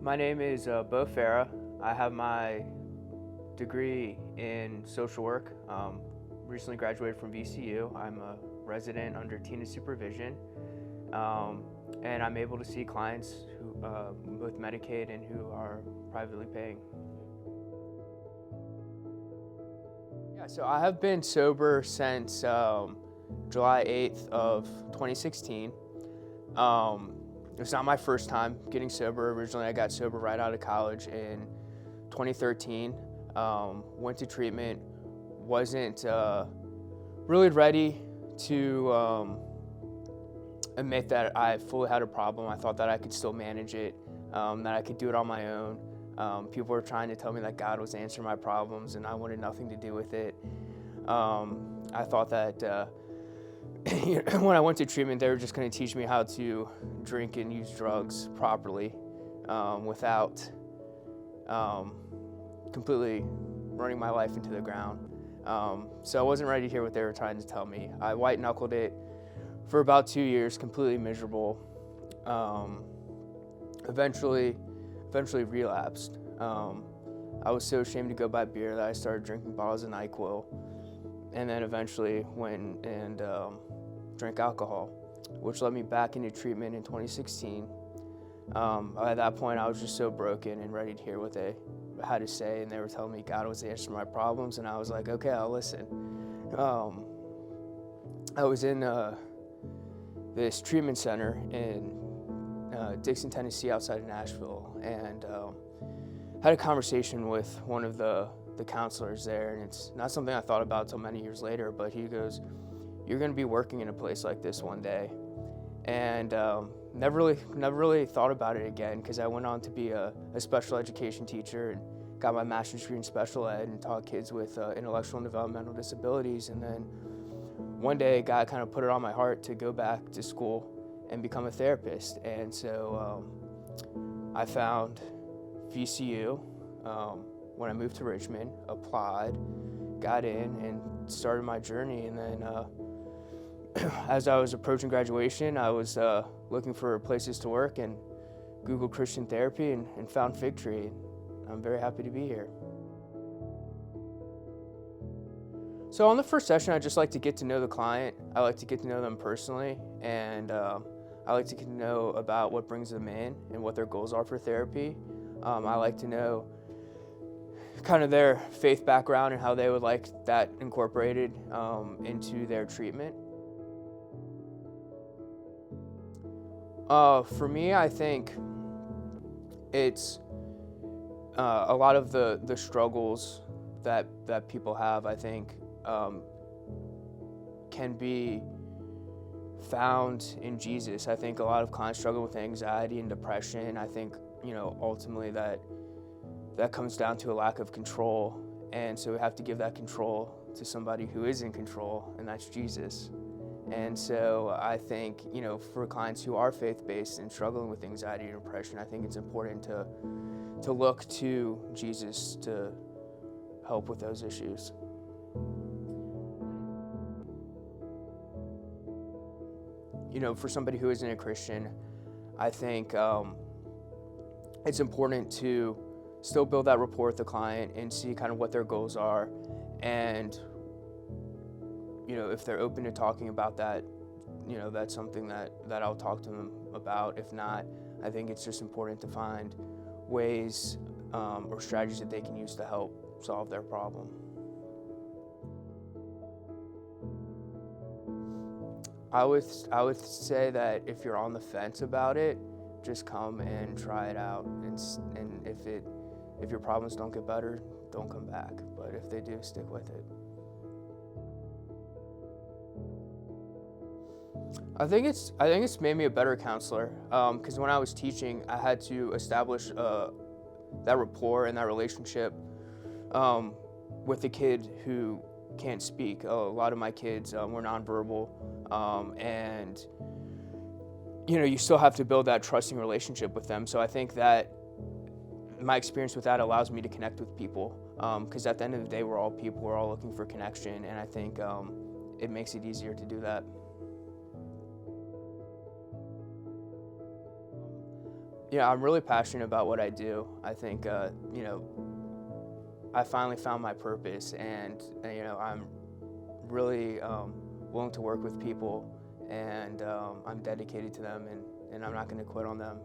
My name is Farrar. I have my degree in social work. Recently graduated from VCU. I'm a resident under Tina supervision, and I'm able to see clients who with Medicaid and who are privately paying. Yeah, so I have been sober since July 8th of 2016. It's not my first time getting sober. Originally, I got sober right out of college in 2013. Went to treatment, wasn't really ready to admit that I fully had a problem. I thought that I could still manage it, that I could do it on my own. People were trying to tell me that God was answering my problems, and I wanted nothing to do with it. I thought that when I went to treatment, they were just going to teach me how to drink and use drugs properly without completely running my life into the ground. So I wasn't ready to hear what they were trying to tell me. I white-knuckled it for about 2 years, completely miserable. Eventually relapsed. I was so ashamed to go buy beer that I started drinking bottles of NyQuil, and then eventually went and drank alcohol, which led me back into treatment in 2016. At that point, I was just so broken and ready to hear what they had to say, and they were telling me God was the answer to my problems, and I was like, okay, I'll listen. I was in this treatment center in Dixon, Tennessee, outside of Nashville, and had a conversation with one of the counselors there, and it's not something I thought about until many years later, but he goes, "You're going to be working in a place like this one day," and never really thought about it again, because I went on to be a special education teacher and got my master's degree in special ed and taught kids with intellectual and developmental disabilities. And then one day God kind of put it on my heart to go back to school and become a therapist. And so I found VCU when I moved to Richmond, applied, got in, and started my journey. And then as I was approaching graduation, I was looking for places to work and Googled Christian therapy and found Fig Tree. I'm very happy to be here. So on the first session, I just like to get to know the client. I like to get to know them personally, and I like to get to know about what brings them in and what their goals are for therapy. I like to know kind of their faith background and how they would like that incorporated into their treatment. For me, I think it's a lot of the struggles that people have, I think, can be found in Jesus. I think a lot of clients struggle with anxiety and depression. I think, ultimately that comes down to a lack of control. And so we have to give that control to somebody who is in control, and that's Jesus. And so I think, for clients who are faith-based and struggling with anxiety and depression, I think it's important to look to Jesus to help with those issues. For somebody who isn't a Christian, I think it's important to still build that rapport with the client and see kind of what their goals are. And, if they're open to talking about that, that's something that I'll talk to them about. If not, I think it's just important to find ways or strategies that they can use to help solve their problem. I would say that if you're on the fence about it, just come and try it out, and if your problems don't get better, don't come back. But if they do, stick with it. I think it's made me a better counselor, because when I was teaching, I had to establish that rapport and that relationship with the kid who can't speak. A lot of my kids were nonverbal, and you still have to build that trusting relationship with them. So I think that my experience with that allows me to connect with people, because at the end of the day, we're all people. We're all looking for connection, and I think it makes it easier to do that. Yeah, I'm really passionate about what I do. I think, I finally found my purpose, and I'm really willing to work with people, and I'm dedicated to them, and I'm not going to quit on them.